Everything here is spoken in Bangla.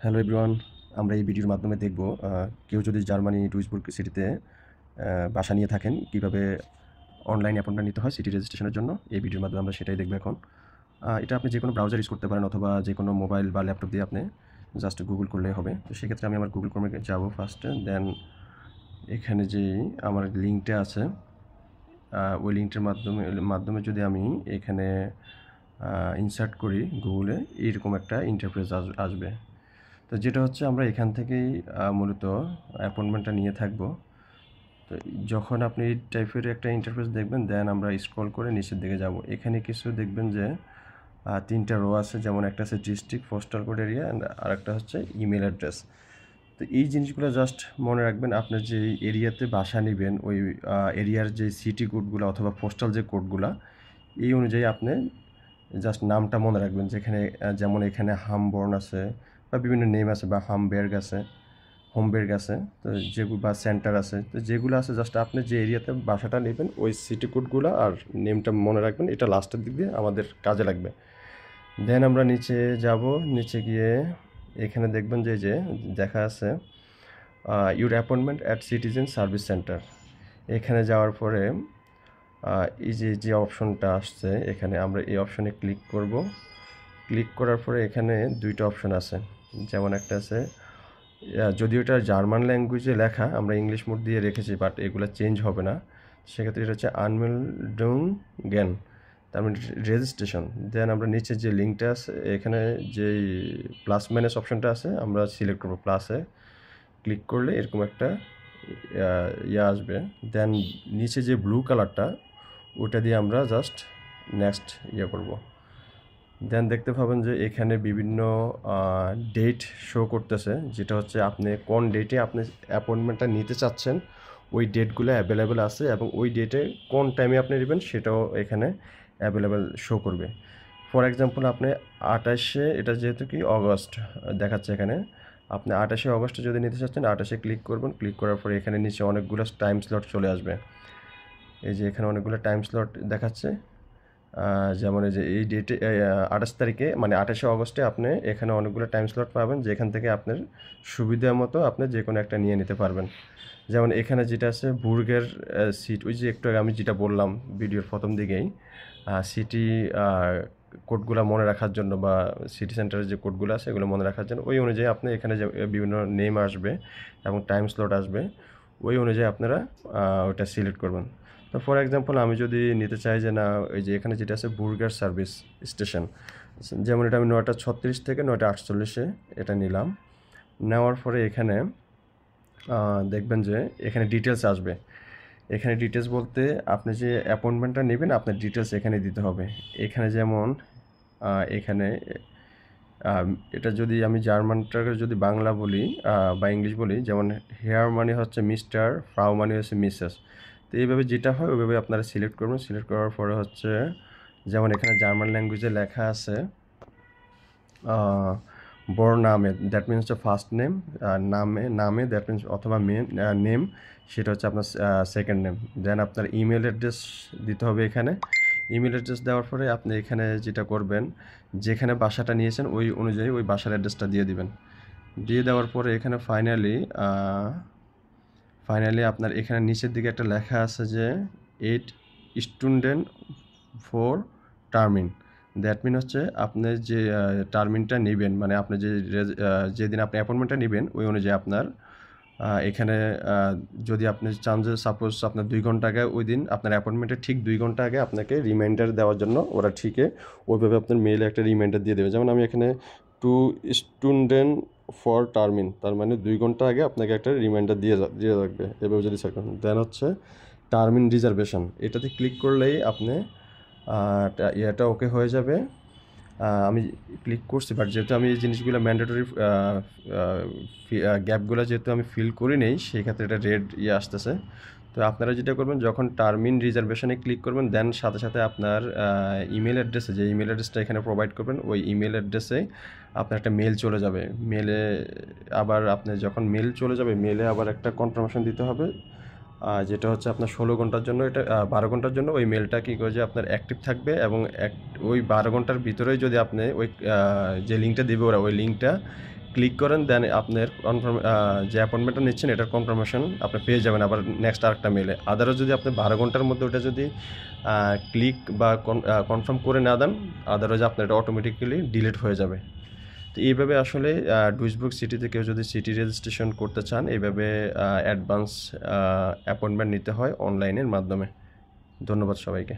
হ্যালো এভরিওয়ান, আমরা এই ভিডিওর মাধ্যমে দেখব কেউ যদি জার্মানি ডুইসবুর্গ সিটিতে বাসা নিয়ে থাকেন কীভাবে অনলাইন অ্যাপয়েন্টমেন্ট নিতে হয় সিটি রেজিস্ট্রেশনের জন্য। এই ভিডিওর মাধ্যমে আমরা সেটাই দেখব এখন। এটা আপনি যে কোনো ব্রাউজার ইউজ করতে পারেন অথবা যে কোনো মোবাইল বা ল্যাপটপ দিয়ে আপনি জাস্ট গুগল করলেই হবে। তো সেক্ষেত্রে আমি আমার গুগল ক্রোমে যাব ফার্স্টে, দেন এখানে যেই আমার লিঙ্কটা আছে ওই লিঙ্কটার মাধ্যমে যদি আমি এখানে ইনসার্ট করি গুগলে, এইরকম একটা ইন্টারফেস আসবে। তো যেটা হচ্ছে আমরা এখান থেকেই মূলত অ্যাপয়েন্টমেন্টটা নিয়ে থাকবো। তো যখন আপনি এই টাইপের একটা ইন্টারফেস দেখবেন, দেন আমরা স্ক্রল করে নিচের দিকে যাব। এখানে কিছু দেখবেন যে 3টা রো আছে, যেমন একটা আছে district, postal code area, and আরেকটা হচ্ছে ইমেল অ্যাড্রেস। তো এই জিনিসগুলো জাস্ট মনে রাখবেন, আপনার যে এরিয়াতে বাসা নেবেন ওই এরিয়ার যে সিটি কোডগুলো অথবা পোস্টাল যে কোডগুলো, এই অনুযায়ী আপনি জাস্ট নামটা মনে রাখবেন। যেখানে যেমন এখানে হামবর্ন আছে বা বিভিন্ন নেম আছে, বা হামবের্গ আছে, হোমবের্গ আছে, তো যেগুলো বা সেন্টার আছে, তো যেগুলো আছে জাস্ট আপনি যে এরিয়াতে বাসাটা নেবেন ওই সিটি কোডগুলো আর নেমটা মনে রাখবেন। এটা লাস্টের দিক দিয়ে আমাদের কাজে লাগবে। দেন আমরা নিচে যাব, নিচে গিয়ে এখানে দেখবেন যে দেখা আছে your appointment at citizen service centre. এখানে যাওয়ার পরে এই যে অপশনটা আসছে, এখানে আমরা এই অপশনে ক্লিক করব। ক্লিক করার পরে এখানে 2টা অপশন আছে, যেমন একটা আছে, যদিও এটা জার্মান ল্যাঙ্গুয়েজে লেখা, আমরা ইংলিশ মোড দিয়ে রেখেছি, বাট এগুলো চেঞ্জ হবে না। সেক্ষেত্রে এটা হচ্ছে আনমেল্ডুং জ্ঞান, তার মানে রেজিস্ট্রেশন। দেন আমরা নিচে যে লিঙ্কটা আছে, এখানে যেই প্লাস মাইনাস অপশনটা আছে আমরা সিলেক্ট করবো। প্লাসে ক্লিক করলে এরকম একটা আসবে। দেন নিচে যে ব্লু কালারটা, ওটা দিয়ে আমরা জাস্ট নেক্সট করব। দেন দেখতে পাবেন যে এখানে বিভিন্ন ডেট শো করতেছে, যেটা হচ্ছে আপনি কোন ডেটে আপনি অ্যাপয়েন্টমেন্টটা নিতে চাচ্ছেন ওই ডেটগুলো অ্যাভেলেবেল আছে, এবং ওই ডেটে কোন টাইমে আপনি নেবেন সেটাও এখানে অ্যাভেলেবেল শো করবে। ফর এক্সাম্পল আপনি 28শে, এটা যেহেতু কি অগস্ট দেখাচ্ছে এখানে, আপনি 28শে অগস্টে যদি নিতে চাচ্ছেন 28শে ক্লিক করবেন। ক্লিক করার পরে এখানে নিচে অনেকগুলো টাইম স্লট চলে আসবে। এই যে এখানে অনেকগুলো টাইম স্লট দেখাচ্ছে, যেমন এই যে এই ডেটে 28 তারিখে মানে 28শে অগস্টে আপনি এখানে অনেকগুলো টাইম স্লট পাবেন, যেখান থেকে আপনার সুবিধা মতো আপনি যে কোনো একটা নিয়ে নিতে পারবেন। যেমন এখানে যেটা আছে বুর্গের সিট, ওই যে একটু আগে আমি যেটা বললাম ভিডিওর প্রথম দিকেই, সিটি কোডগুলো মনে রাখার জন্য বা সিটি সেন্টারের যে কোডগুলো আছে এগুলো মনে রাখার জন্য ওই অনুযায়ী আপনি এখানে যে বিভিন্ন নেম আসবে এবং টাইম স্লট আসবে, ওই অনুযায়ী আপনারা ওটা সিলেক্ট করবেন। তো ফর এক্সাম্পল আমি যদি নিতে চাই যে না, ওই যে এখানে যেটা আছে বুর্গার সার্ভিস স্টেশন, যেমন এটা আমি 9:36 থেকে 9:48-এ এটা নিলাম। নেওয়ার পরে এখানে দেখবেন যে এখানে ডিটেলস আসবে। এখানে ডিটেলস বলতে আপনি যে অ্যাপয়েন্টমেন্টটা নেবেন আপনার ডিটেলস এখানে দিতে হবে। এখানে যেমন এখানে এটা যদি আমি জার্মানটাকে যদি বাংলা বলি বা ইংলিশ বলি, যেমন হেয়ার মানে হচ্ছে মিস্টার, ফ্রাউ মানে হচ্ছে মিসেস। তো এইভাবে যেটা হয় ওইভাবে আপনারা সিলেক্ট করবেন। সিলেক্ট করার পরে হচ্ছে যেমন এখানে জার্মান ল্যাঙ্গুয়েজে লেখা আছে নামে, দ্যাট মিনস হচ্ছে ফার্স্ট নেম, নামে দ্যাট মিনস অথবা নেম, সেটা হচ্ছে আপনার সেকেন্ড নেম। দেন আপনার ইমেল অ্যাড্রেস দিতে হবে এখানে। ইমেল অ্যাড্রেস দেওয়ার পরে আপনি এখানে যেটা করবেন, যেখানে বাসাটা নিয়েছেন ওই অনুযায়ী ওই বাসার অ্যাড্রেসটা দিয়ে দিবেন। দিয়ে দেওয়ার পরে এখানে ফাইনালি আপনার এখানে নিচের দিকে একটা লেখা আছে যে 8 স্টুডেন্ট ফর টার্মিন। দ্যাট মিন হচ্ছে আপনি যে টার্মিনটা নেবেন, মানে আপনি যেদিন আপনি অ্যাপয়েন্টমেন্টটা নেবেন ওই অনুযায়ী আপনার এখানে যদি আপনি চান যে সাপোজ আপনার 2 ঘন্টা আগে, ওই দিন আপনার অ্যাপয়েন্টমেন্টের ঠিক 2 ঘন্টা আগে আপনাকে রিমাইন্ডার দেওয়ার জন্য ওরা ওইভাবে আপনার মেইলে একটা রিমাইন্ডার দিয়ে দেবে। যেমন আমি এখানে 2 স্টুডেন্ট ফর টার্মিন, তার মানে 2 ঘন্টা আগে আপনাকে একটা রিমাইন্ডার দিয়ে রাখবে। এভাবে যদি সেট করেন, দেন হচ্ছে টার্মিন রিজার্ভেশন, এটাতে ক্লিক করলেই আপনি এটা ওকে হয়ে যাবে। আমি ক্লিক করছি, বাট যেহেতু আমি এই জিনিসগুলো ম্যান্ডেটরি গ্যাপগুলো যেহেতু আমি ফিল করি নেই, সেই ক্ষেত্রে এটা রেড আসতেছে। তো আপনারা যেটা করবেন, যখন টার্মিন রিজার্ভেশনে ক্লিক করবেন, দেন সাথে সাথে আপনার ইমেল অ্যাড্রেসে, যে ইমেল অ্যাড্রেসটা এখানে প্রোভাইড করবেন ওই ইমেল অ্যাড্রেসে আপনার একটা মেল চলে যাবে। মেলে আবার আপনি যখন মেল চলে যাবে, মেলে আবার একটা কনফার্মেশন দিতে হবে, যেটা হচ্ছে আপনার 16 ঘন্টার জন্য, এটা 12 ঘন্টার জন্য ওই মেলটা কী করে যে আপনার অ্যাক্টিভ থাকবে, এবং ওই 12 ঘন্টার ভিতরেই যদি আপনি ওই যে লিঙ্কটা দেবে ওরা, ওই লিঙ্কটা ক্লিক করেন, দেন আপনার কনফার্ম যে অ্যাপয়েন্টমেন্টটা নিচ্ছেন এটার কনফার্মেশন আপনি পেয়ে যাবেন আবার নেক্সট আরেকটা মেলে। আদারও যদি আপনি 12 ঘন্টার মধ্যে ওটা যদি ক্লিক বা কনফার্ম করে না দেন, আদারওয়াইজ আপনার এটা অটোমেটিক্যালি ডিলিট হয়ে যাবে। তো এইভাবে আসলে ডুইসবুর্গ সিটিতে কেউ যদি সিটি রেজিস্ট্রেশন করতে চান, এইভাবে অ্যাডভান্স অ্যাপয়েন্টমেন্ট নিতে হয় অনলাইনের মাধ্যমে। ধন্যবাদ সবাইকে।